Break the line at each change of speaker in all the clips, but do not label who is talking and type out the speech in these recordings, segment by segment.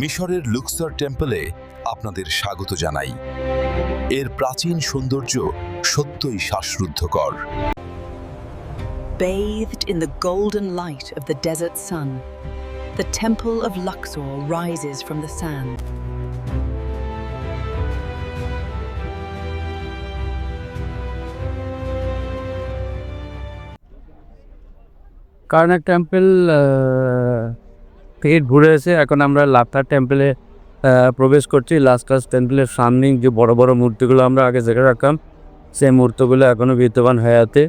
মিশরের লুক্সর টেম্পলে আপনাদের স্বাগত জানাই। এর প্রাচীন সৌন্দর্য সত্যই শ্বাসরুদ্ধকর।
Bathed in the golden light of the desert sun, the temple of Luxor rises from the sand.
Karnak temple থেকে ঘুরে এসে এখন আমরা লাকসার টেম্পলে প্রবেশ করছি। লাকসার টেম্পলের সামনে যে বড় বড় মূর্তিগুলো আমরা আগে দেখে রাখতাম, সেই মূর্তিগুলো এখনও বিদ্যমান হয়ে আছে।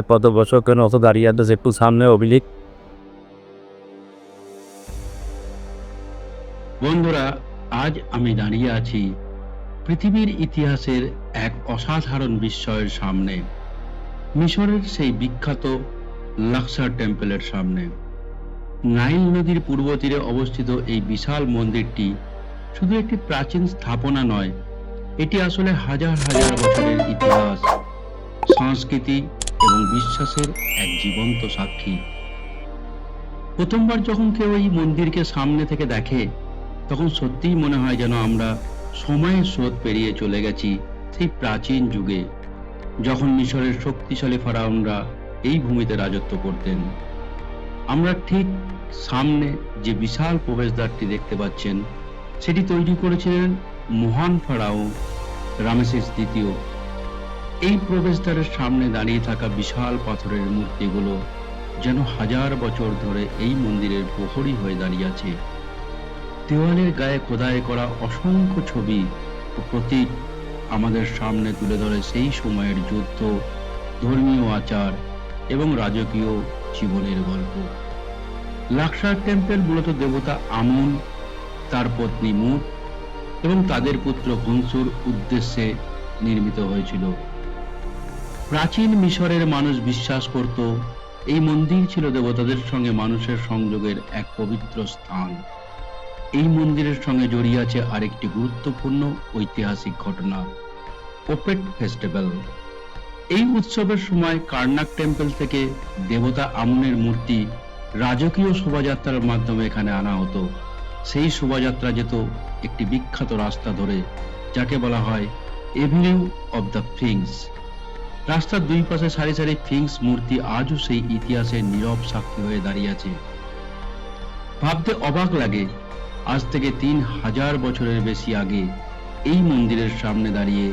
কত বছর কেন অত দাঁড়িয়ে আছে একটু সামনে অভিলিখ।
বন্ধুরা, আজ আমি দাঁড়িয়ে আছি পৃথিবীর ইতিহাসের এক অসাধারণ বিস্ময়ের সামনে, মিশরের সেই বিখ্যাত লাকসার টেম্পলের সামনে। নাইল নদীর পূর্ব তীরে অবস্থিত এই বিশাল মন্দিরটি শুধু একটি প্রাচীন স্থাপনা নয়, এটি আসলে হাজার হাজার বছরের ইতিহাস, সংস্কৃতি এবং বিশ্বাসের এক জীবন্ত সাক্ষী। প্রথমবার যখন কেউ এই মন্দিরকে সামনে থেকে দেখে, তখন সত্যিই মনে হয় যেন আমরা সময়ের স্রোত পেরিয়ে চলে গেছি সেই প্রাচীন যুগে, যখন মিশরের শক্তিশালী ফারাওনরা এই ভূমিতে রাজত্ব করতেন। আমরা ঠিক সামনে যে বিশাল প্রবেশদ্বারটি দেখতে পাচ্ছেন, সেটি তৈরি করেছিলেন মহান ফারাও রামেসিস দ্বিতীয়। এই প্রবেশদ্বারের সামনে দাঁড়িয়ে থাকা বিশাল পাথরের মূর্তিগুলো যেন হাজার বছর ধরে এই মন্দিরের প্রহরী হয়ে দাঁড়িয়ে আছে। দেওয়ালের গায়ে খোদাই করা অসংখ্য ছবি ও প্রতীক আমাদের সামনে তুলে ধরে সেই সময়ের যুদ্ধ, ধর্মীয় আচার এবং রাজকীয় জীবনের গল্প। লাকসার টেম্পল মূলত দেবতা আমুন, তার পত্নী মুট এবং তাদের পুত্র হুনসুর উদ্দেশ্যে নির্মিত হয়েছিল। প্রাচীন মিশরের মানুষ বিশ্বাস করত এই মন্দির ছিল দেবতাদের সঙ্গে মানুষের সংযোগের এক পবিত্র স্থান। এই মন্দিরের সঙ্গে জড়িয়ে আছে আরেকটি গুরুত্বপূর্ণ ঐতিহাসিক ঘটনা, ওপেট ফেস্টিভ্যাল। এই উৎসবের সময় কার্নাক টেম্পল থেকে দেবতা আমুনের মূর্তি রাজকীয় শোভাযাত্রার মাধ্যমে এখানে আনা হতো। সেই শোভাযাত্রা যেত একটি বিখ্যাত রাস্তা ধরে, যাকে বলা হয় এভিনিউ অব দ্য ফিংস। রাস্তার দুই পাশে সারি সারি ফিংস মূর্তি আজও সেই ইতিহাসের নীরব সাক্ষী হয়ে দাঁড়িয়ে আছে। ভাবতে অবাক লাগে, আজ থেকে 3000 বছরের বেশি আগে এই মন্দিরের সামনে দাঁড়িয়ে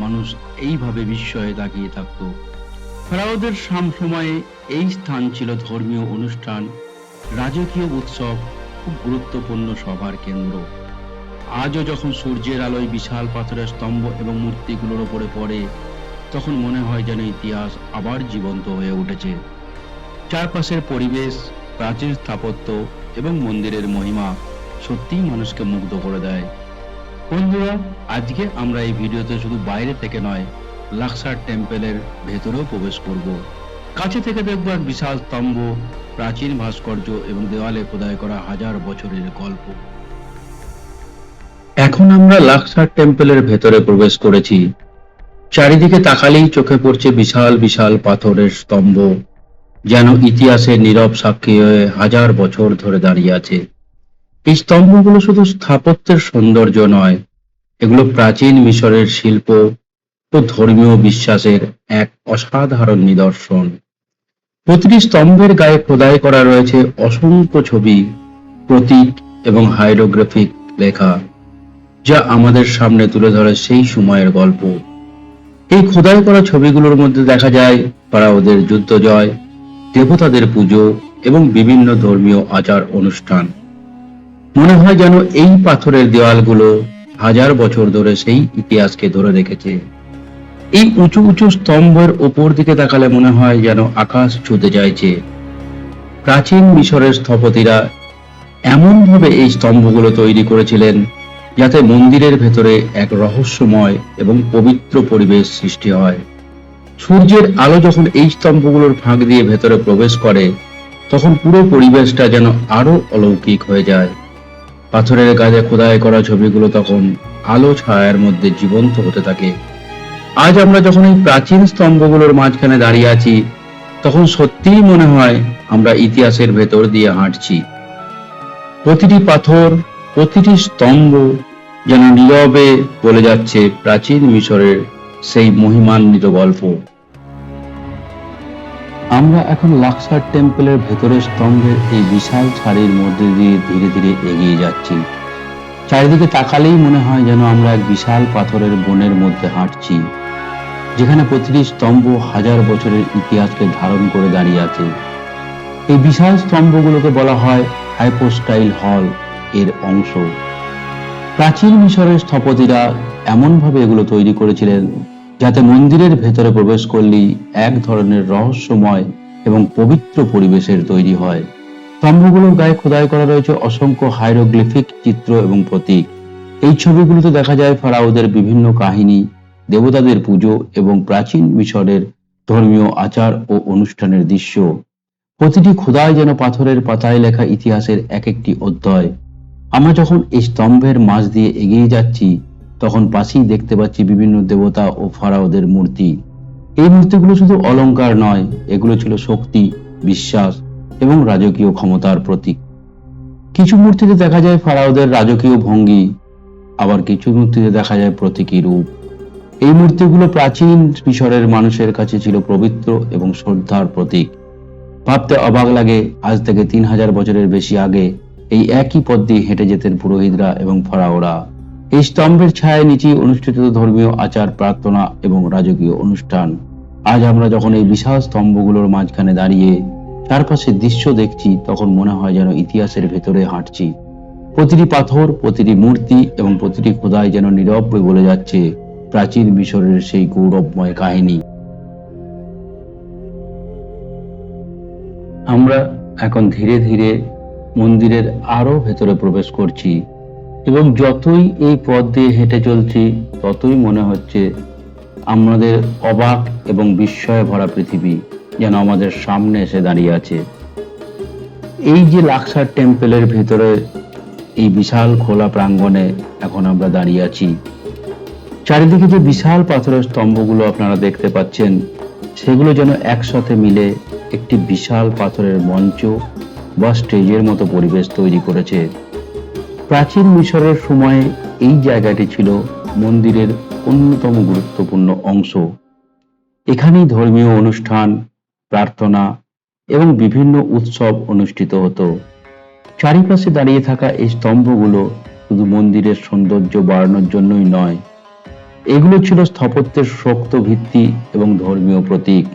মানুষ এইভাবে বিস্ময়ে তাকিয়ে থাকত। ফারাওদের সময়ে এই স্থান ছিল ধর্মীয় অনুষ্ঠান, রাজকীয় উৎসব, খুব গুরুত্বপূর্ণ সভার কেন্দ্র। আজও যখন সূর্যের আলোয় বিশাল পাথরের স্তম্ভ এবং মূর্তিগুলোর উপরে পড়ে, তখন মনে হয় যেন ইতিহাস আবার জীবন্ত হয়ে উঠেছে। চারপাশের পরিবেশ, প্রাচীন স্থাপত্য এবং মন্দিরের মহিমা সত্যিই মানুষকে মুগ্ধ করে দেয়। বন্ধুরা, আজকে আমরা এই ভিডিওতে শুধু বাইরে থেকে নয়, লাকসার টেম্পলের ভেতরেও প্রবেশ করব। কাছে থেকে দেখব এক বিশাল স্তম্ভ, প্রাচীন ভাস্কর্য এবং দেওয়ালে খোদাই করা হাজার বছরের গল্প। এখন আমরা লাকসার টেম্পলের ভেতরে প্রবেশ করেছি। চারিদিকে তাকালেই চোখে পড়ছে বিশাল বিশাল পাথরের স্তম্ভ, যেন ইতিহাসের নীরব সাক্ষী হয়ে হাজার বছর ধরে দাঁড়িয়ে আছে। এই স্তম্ভগুলো শুধু স্থাপত্যের সৌন্দর্য নয়, এগুলো প্রাচীন মিশরের শিল্প ও ধর্মীয় বিশ্বাসের এক অসাধারণ নিদর্শন। প্রতিটি স্তম্ভের গায়ে খোদাই করা রয়েছে অসংখ্য ছবি, প্রতীক এবং হাইরোগ্রাফিক লেখা, যা আমাদের সামনে তুলে ধরে সেই সময়ের গল্প। এই খোদাই করা ছবিগুলোর মধ্যে দেখা যায় ফারাওদের যুদ্ধ জয়, দেবতাদের পুজো এবং বিভিন্ন ধর্মীয় আচার অনুষ্ঠান। মনে হয় যেন এই পাথরের দেওয়ালগুলো হাজার বছর ধরে সেই ইতিহাসকে ধরে রেখেছে। এই উঁচু উঁচু স্তম্ভের ওপর দিকে তাকালে মনে হয় যেন আকাশ ছুঁতে চাইছে। প্রাচীন মিশরের স্থপতিরা এমনভাবে এই স্তম্ভগুলো তৈরি করেছিলেন যাতে মন্দিরের ভেতরে এক রহস্যময় এবং পবিত্র পরিবেশ সৃষ্টি হয়। সূর্যের আলো যখন এই স্তম্ভগুলোর ফাঁক দিয়ে ভেতরে প্রবেশ করে, তখন পুরো পরিবেশটা যেন আরো অলৌকিক হয়ে যায়। পাথরের গায়ে খোদাই করা ছবিগুলো তখন আলো ছায়ার মধ্যে জীবন্ত হতে থাকে। আজ আমরা যখন এই প্রাচীন স্তম্ভগুলোর মাঝখানে দাঁড়িয়ে আছি, তখন সত্যিই মনে হয় আমরা ইতিহাসের ভেতর দিয়ে হাঁটছি। প্রতিটি পাথর, প্রতিটি স্তম্ভ যেন নীরবে বলে যাচ্ছে প্রাচীন মিশরের সেই মহিমান্বিত গল্প। আমরা এখন লাক্সার টেম্পলের ভেতরের স্তম্ভের এই বিশাল সারির মধ্যে দিয়ে ধীরে ধীরে এগিয়ে যাচ্ছি। চারিদিকে তাকালেই মনে হয় যেন আমরা এক বিশাল পাথরের বনের মধ্যে হাঁটছি, যেখানে প্রতিটি স্তম্ভ হাজার বছরের ইতিহাসকে ধারণ করে দাঁড়িয়ে আছে। এই বিশাল স্তম্ভগুলোকে বলা হয় হাইপোস্টাইল হল এর অংশ। প্রাচীন মিশরের স্থপতিরা এমনভাবে এগুলো তৈরি করেছিলেন যাতে মন্দিরের ভেতরে প্রবেশ করলেই এক ধরনের রহস্যময় এবং পবিত্র পরিবেশের তৈরি হয়। স্তম্ভগুলোর গায়ে খোদাই করা রয়েছে অসংখ্য হাইরোগ্লিফিক চিত্র এবং প্রতীক। এই ছবিগুলোতে দেখা যায় ফারাওদের বিভিন্ন কাহিনী, দেবতাদের পুজো এবং প্রাচীন মিশরের ধর্মীয় আচার ও অনুষ্ঠানের দৃশ্য। প্রতিটি খোদাই যেন পাথরের পাতায় লেখা ইতিহাসের এক একটি অধ্যায়। আমরা যখন এই স্তম্ভের মাঝ দিয়ে এগিয়ে যাচ্ছি, তখন পাশেই দেখতে পাচ্ছি বিভিন্ন দেবতা ও ফারাওদের মূর্তি। এই মূর্তিগুলো শুধু অলংকার নয়, এগুলো ছিল শক্তি, বিশ্বাস এবং রাজকীয় ক্ষমতার প্রতীক। কিছু মূর্তিতে দেখা যায় ফারাওদের রাজকীয় ভঙ্গি, আবার কিছু মূর্তিতে দেখা যায় প্রতীকী রূপ। এই মূর্তিগুলো প্রাচীন মিশরের মানুষের কাছে ছিল পবিত্র এবং শ্রদ্ধার প্রতীক। ভাবতে অবাক লাগে, আজ থেকে 3000 বছরের বেশি আগে এই একই পথ দিয়ে হেঁটে যেতেন পুরোহিতরা এবং ফারাওরা। এই স্তম্ভের ছায়ায় নিচেই অনুষ্ঠিত ধর্মীয় আচার, প্রার্থনা এবং রাজকীয় অনুষ্ঠান। আজ আমরা যখন এই বিশাল স্তম্ভগুলোর মাঝখানে দাঁড়িয়ে চারপাশের দৃশ্য দেখছি, তখন মনে হয় যেন ইতিহাসের ভেতরে হাঁটছি। প্রতিটি পাথর, প্রতিটি মূর্তি এবং প্রতিটি খোদাই যেন নীরবে বলে যাচ্ছে প্রাচীন মিশরের সেই গৌরবময় কাহিনী। আমরা এখন ধীরে ধীরে মন্দিরের আরো ভেতরে প্রবেশ করছি এবং যতই এই পথ দিয়ে হেঁটে চলছি, ততই মনে হচ্ছে আমাদের অবাক এবং বিস্ময়ে ভরা পৃথিবী যেন আমাদের সামনে এসে দাঁড়িয়ে আছে। এই যে লাক্সার টেম্পলের ভেতরে এই বিশাল খোলা প্রাঙ্গণে এখন আমরা দাঁড়িয়ে আছি। চারিদিকে যে বিশাল পাথরের স্তম্ভগুলো আপনারা দেখতে পাচ্ছেন, সেগুলো যেন একসাথে মিলে একটি বিশাল পাথরের মঞ্চ বা স্টেজের মতো পরিবেশ তৈরি করেছে। প্রাচীন মিশরের সময়ে এই জায়গাটি ছিল মন্দিরের অন্যতম গুরুত্বপূর্ণ অংশ। এখানেই ধর্মীয় অনুষ্ঠান, প্রার্থনা এবং বিভিন্ন উৎসব অনুষ্ঠিত হতো। চারিপাশে দাঁড়িয়ে থাকা এই স্তম্ভগুলো শুধু মন্দিরের সৌন্দর্য বাড়ানোর জন্যই নয়, এগুলো ছিল স্থাপত্যের শক্ত ভিত্তি এবং ধর্মীয় প্রতীক।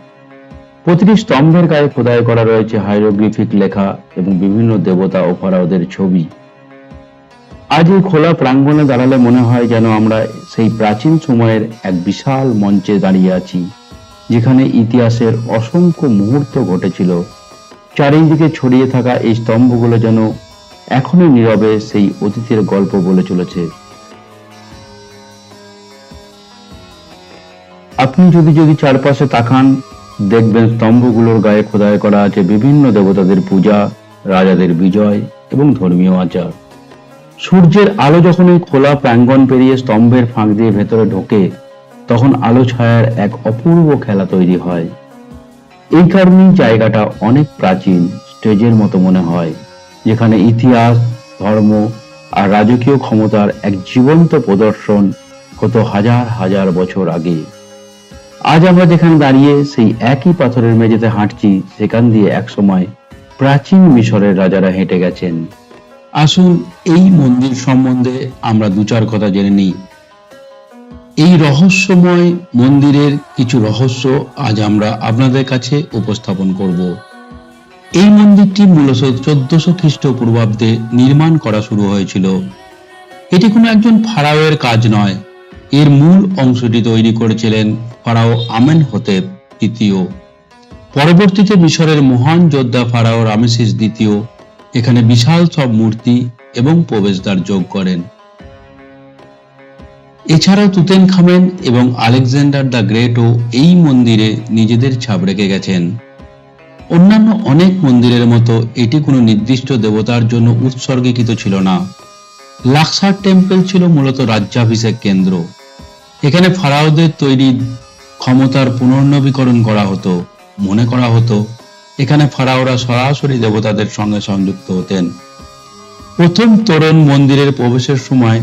প্রতিটি স্তম্ভের গায়ে খোদাই করা রয়েছে হাইরোগ্লিফিক লেখা এবং বিভিন্ন দেবতা ও ফারাওদের ছবি। আজ এই খোলা প্রাঙ্গণে দাঁড়ালে মনে হয় যেন আমরা সেই প্রাচীন সময়ের এক বিশাল মঞ্চে দাঁড়িয়ে আছি, যেখানে ইতিহাসের অসংখ্য মুহূর্ত ঘটেছিল। চারিদিকে ছড়িয়ে থাকা এই স্তম্ভগুলো যেন এখনো নীরবে সেই অতীতের গল্প বলে চলেছে। আপনি যদি চারপাশে তাকান, দেখবেন স্তম্ভগুলোর গায়ে খোদাই করা আছে বিভিন্ন দেবতাদের পূজা, রাজাদের বিজয় এবং ধর্মীয় আচার। সূর্যের আলো যখন এই খোলা প্রাঙ্গণ পেরিয়ে স্তম্ভের ফাঁক দিয়ে ভেতরে ঢোকে, তখন আলো ছায়ার এক অপূর্ব খেলা তৈরি হয়। এই কারণেই জায়গাটা অনেক প্রাচীন স্টেজের মতো মনে হয়, যেখানে ইতিহাস, ধর্ম আর রাজকীয় ক্ষমতার এক জীবন্ত প্রদর্শন হতো হাজার হাজার বছর আগে। আজ আমরা যেখানে দাঁড়িয়ে সেই একই পাথরের মেঝেতে হাঁটছি, সেখান দিয়ে একসময় প্রাচীন মিশরের রাজারা হেঁটে গেছেন। আসুন এই মন্দির সম্বন্ধে আমরা দু চার কথা জেনে নিই। এই রহস্যময় মন্দিরের কিছু রহস্য আজ আমরা আপনাদের কাছে উপস্থাপন করব। এই মন্দিরটি মূলত 1400 খ্রিস্টপূর্বাব্দে নির্মাণ করা শুরু হয়েছিল। এটি কোনো একজন ফারাওয়ের কাজ নয়, এর মূল অংশটি তৈরি করেছিলেন ফারাও আমেনহোতেপ দ্বিতীয়। পরবর্তীতে মিশরের মহান যোদ্ধা ফারাও রামেসিস দ্বিতীয় এখানে বিশাল সব মূর্তি এবং প্রবেশদ্বার যোগ করেন। এছাড়াও তুতেনখামেন এবং আলেকজান্ডার দ্য গ্রেটও এই মন্দিরে নিজেদের ছাপ রেখে গেছেন। অন্যান্য অনেক মন্দিরের মতো এটি কোনো নির্দিষ্ট দেবতার জন্য উৎসর্গীকৃত ছিল না। লাক্সার টেম্পল ছিল মূলত রাজ্যাভিষেক কেন্দ্র। এখানে ফারাওদের তৈরি ক্ষমতার পুনর্নবীকরণ করা হতো। মনে করা হতো এখানে ফারাওরা সরাসরি দেবতাদের সঙ্গে সংযুক্ত হতেন। প্রথম তোরণ মন্দিরের প্রবেশের সময়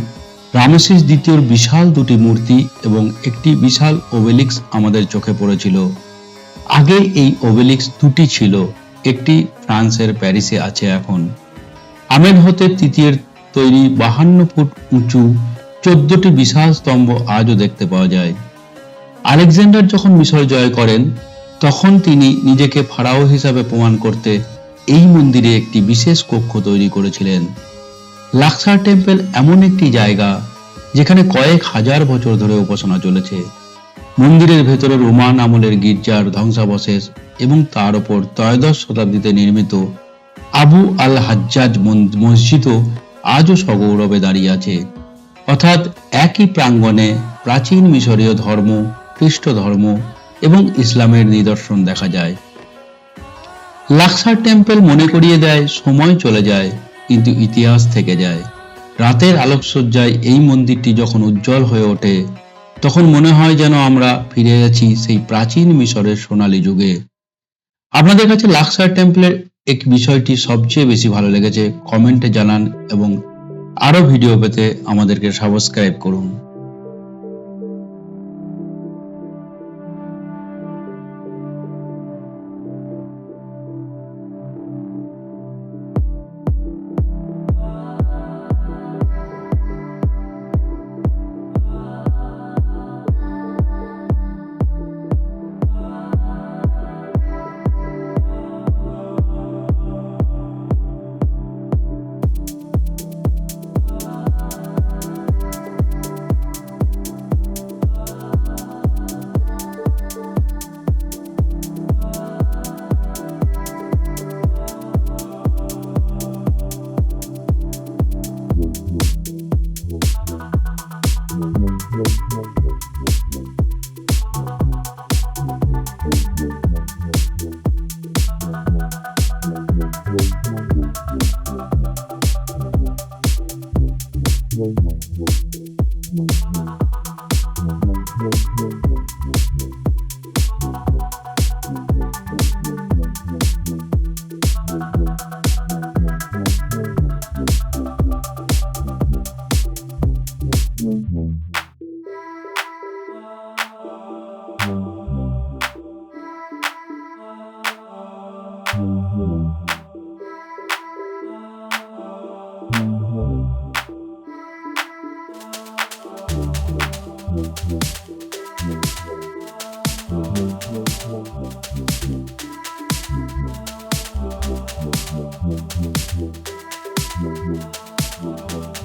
রামেসিস দ্বিতীয়র বিশাল দুটি মূর্তি এবং একটি বিশাল ওবেলিক্স আমাদের চোখে পড়েছিল। আগে এই ওবেলিক্স দুটি ছিল, একটি ফ্রান্সের প্যারিসে আছে এখন। আমেনহোতেপ তৃতীয়ের তৈরি 52 ফুট উঁচু 14টি বিশাল স্তম্ভ আজও দেখতে পাওয়া যায়। আলেকজান্ডার যখন মিশর জয় করেন তখন তিনি নিজেকে ফারাও হিসাবে প্রমাণ করতে এই মন্দিরে একটি বিশেষ কক্ষ তৈরি করেছিলেন। লাক্সার টেম্পল এমন একটি জায়গা যেখানে কয়েক হাজার বছর ধরে উপাসনা চলেছে। মন্দিরের ভেতরে রোমান আমলের গির্জার ধ্বংসাবশেষ এবং তার উপর ত্রয়োদশ শতাব্দীতে নির্মিত আবু আল হাজ্জাজ মসজিদও আজও সগৌরবে দাঁড়িয়ে আছে। অর্থাৎ একই প্রাঙ্গণে প্রাচীন মিশরীয় ধর্ম, খ্রিস্ট ধর্ম এবং ইসলামের নিদর্শন দেখা যায়। লাক্সার টেম্পল মনে করিয়ে দেয় সময় চলে যায় কিন্তু ইতিহাস থেকে যায়। রাতের আলোকসজ্জায় এই মন্দিরটি যখন উজ্জ্বল হয়ে ওঠে তখন মনে হয় যেন আমরা ফিরে গেছি সেই প্রাচীন মিশরের সোনালী যুগে। আপনাদের কাছে লাক্সার টেম্পলের এক বিষয়টি সবচেয়ে বেশি ভালো লেগেছে কমেন্টে জানান এবং আরো ভিডিও পেতে আমাদেরকে সাবস্ক্রাইব করুন।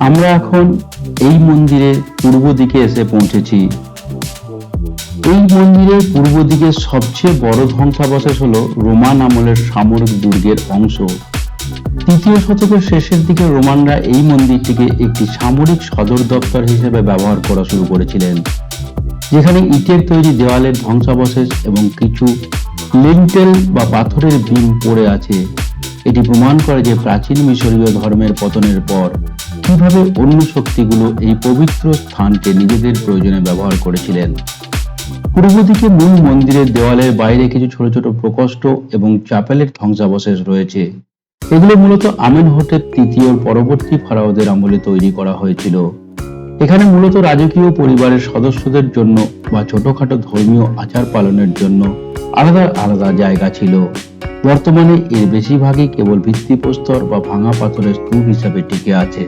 আমরা এখন এই মন্দিরের পূর্ব দিকে এসে পৌঁছেছি। এই মন্দিরের পূর্ব দিকে সবচেয়ে বড় ধ্বংসাবশেষ হলো রোমান আমলের সামরিক দুর্গের অংশ। তৃতীয় শতকের শেষের দিকে রোমানরা এই মন্দিরটিকে একটি সামরিক সদর দপ্তর হিসেবে ব্যবহার করা শুরু করেছিলেন, যেখানে ইটের তৈরি দেওয়ালের ধ্বংসাবশেষ এবং কিছু লিন্টেল বা পাথরের বিম পড়ে আছে। এটি প্রমাণ করে যে প্রাচীন মিশরীয় ধর্মের পতনের পর কিভাবে অন্য শক্তিগুলো এই পবিত্র স্থানকে নিজেদের প্রয়োজনে ব্যবহার করেছিলেন। পূর্ব দিকে মূল মন্দিরের দেওয়ালের বাইরে কিছু ছোট ছোট প্রকোষ্ঠ এবং চ্যাপেলের ধ্বংসাবশেষ রয়েছে। এগুলো মূলত আমেনহোটেপ তৃতীয়র পরবর্তী ফারাওদের আমলে তৈরি করা হয়েছিল। এখানে মূলত রাজকীয় পরিবারের সদস্যদের জন্য বা ছোটখাটো ধর্মীয় আচার পালনের জন্য আলাদা আলাদা জায়গা ছিল। বর্তমানে এর বেশিরভাগই কেবল ভিত্তিপ্রস্তর বা ভাঙা পাথরের স্তূপ হিসাবে টিকে আছে।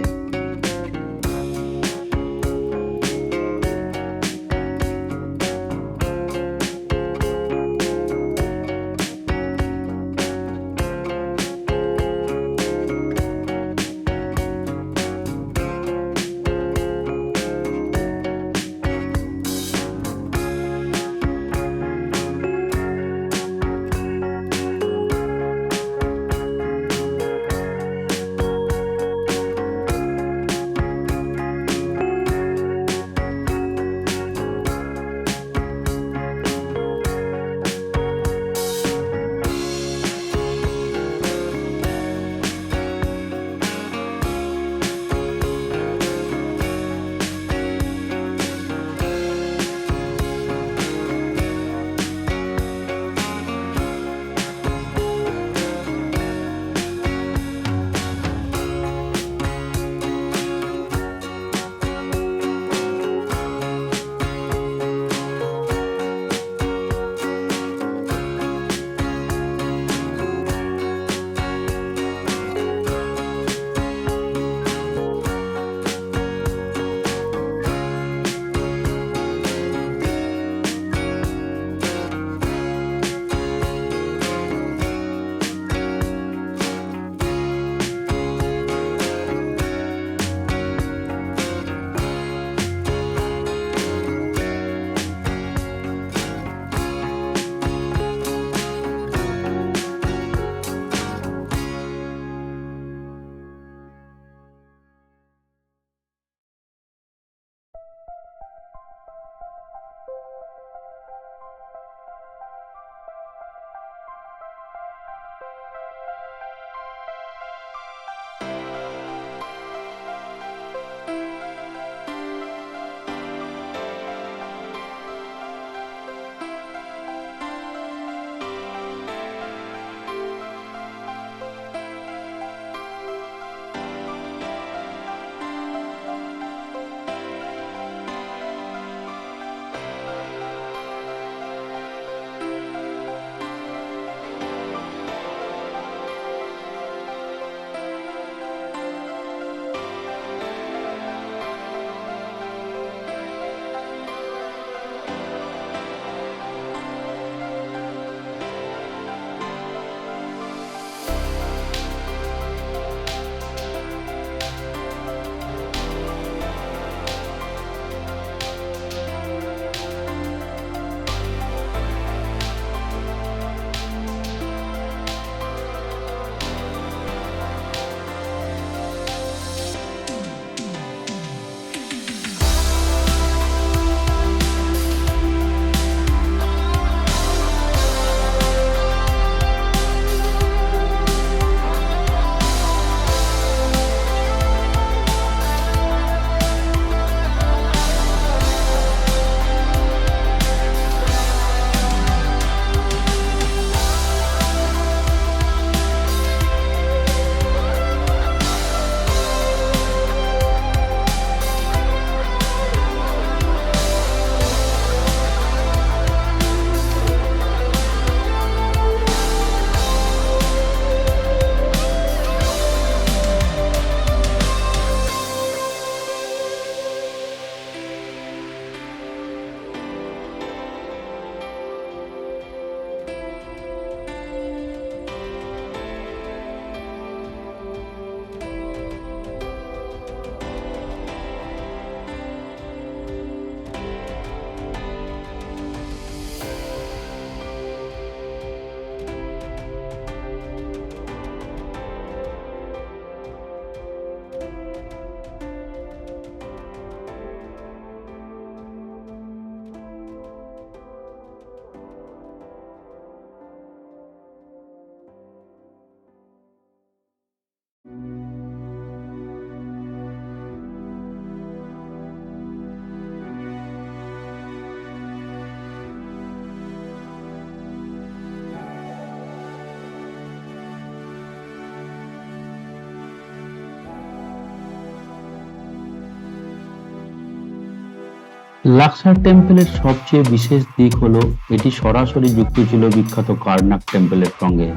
লাক্সার টেম্পলের সবচেয়ে বিশেষ দিক হলো এটি সরাসরি যুক্ত ছিল বিখ্যাত কার্নাক টেম্পলের সঙ্গে।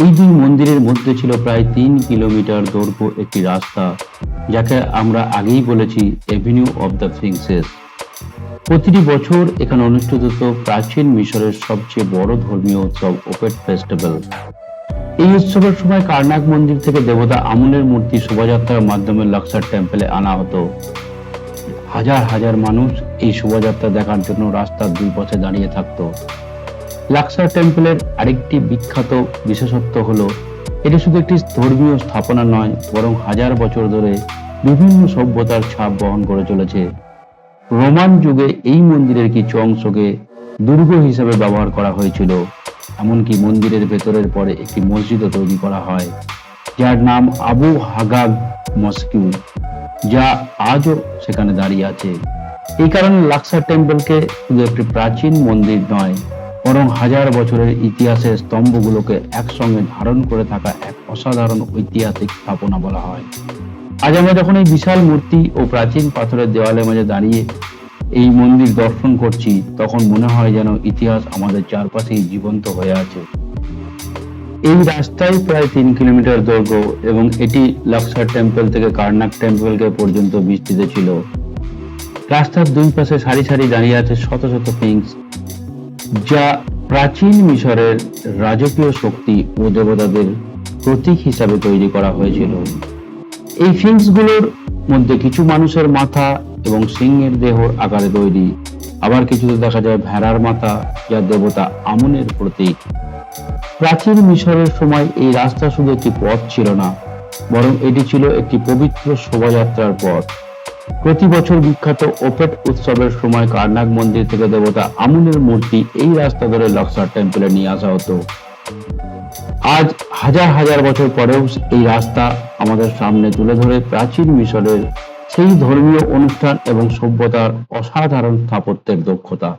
এই দুই মন্দিরের মধ্যে ছিল প্রায় 3 কিলোমিটার দৈর্ঘ্য একটি রাস্তা, যাকে আমরা আগেই বলেছি এভিনিউ অব দ্য স্ফিংসেস। প্রতিটি বছর এখানে অনুষ্ঠিত হতো প্রাচীন মিশরের সবচেয়ে বড় ধর্মীয় উৎসব ওপেট ফেস্টিভ্যাল। এই উৎসবের সময় কার্নাক মন্দির থেকে দেবতা আমুনের মূর্তি শোভাযাত্রার মাধ্যমে লাক্সার টেম্পলে আনা হতো। হাজার হাজার মানুষ এই শোভাযাত্রা দেখার জন্য রাস্তার দুই পাশে দাঁড়িয়ে থাকতো। লাক্সার টেম্পলের আরেকটি বিখ্যাত বিশেষত্ব হলো এটি শুধু একটি ধর্মীয় স্থাপনা নয়, বরং হাজার বছর ধরে বিভিন্ন সভ্যতার ছাপ বহন করে চলেছে। রোমান যুগে এই মন্দিরের কিছু অংশকে দুর্গ হিসেবে ব্যবহার করা হয়েছিল। এমনকি মন্দিরের ভেতরের পরে একটি মসজিদও তৈরি করা হয়, যার নাম আবু হাগাগ মস্কিউ, যা আজও সেখানে দাঁড়িয়ে আছে। এই কারণে লাক্সার টেম্পলকে শুধু একটি প্রাচীন মন্দির নয়, বরং হাজার বছরের ইতিহাসের স্তম্ভগুলোকে একসঙ্গে ধারণ করে থাকা এক অসাধারণ ঐতিহাসিক স্থাপনা বলা হয়। আজ আমরা যখন এই বিশাল মূর্তি ও প্রাচীন পাথরের দেওয়ালের মাঝে দাঁড়িয়ে এই মন্দির দর্শন করছি, তখন মনে হয় যেন ইতিহাস আমাদের চারপাশেই জীবন্ত হয়ে আছে। এই রাস্তায় প্রায় 3 কিলোমিটার দৈর্ঘ্য এবং এটি লাক্সার টেম্পল থেকে কার্নাক টেম্পলকে পর্যন্ত বিস্তৃত ছিল। রাস্তার দুই পাশে সারি সারি দাঁড়িয়ে আছে শত শত স্ফিংস, যা প্রাচীন মিশরের রাজকীয় শক্তি ও দেবতাদের প্রতীক হিসাবে তৈরি করা হয়েছিল। এই স্ফিংসগুলোর মধ্যে কিছু মানুষের মাথা এবং সিংহের দেহ আকারে তৈরি, আবার কিছুতে দেখা যায় ভেড়ার মাথা, যা দেবতা আমুনের প্রতীক। প্রাচীন মিশরের সময় এই রাস্তা শুধু একটি পথ ছিল না, বরং এটি ছিল একটি পবিত্র শোভাযাত্রার পথ। প্রতি বছর বিখ্যাত ওপেট উৎসবের সময় কার্নাক মন্দির থেকে দেবতা আমুনের মূর্তি এই রাস্তা ধরে লাক্সার টেম্পলে নিয়ে আসা হতো। আজ হাজার হাজার বছর পরেও এই রাস্তা আমাদের সামনে তুলে ধরে প্রাচীন মিশরের সেই ধর্মীয় অনুষ্ঠান এবং সভ্যতার অসাধারণ স্থাপত্যের দক্ষতা।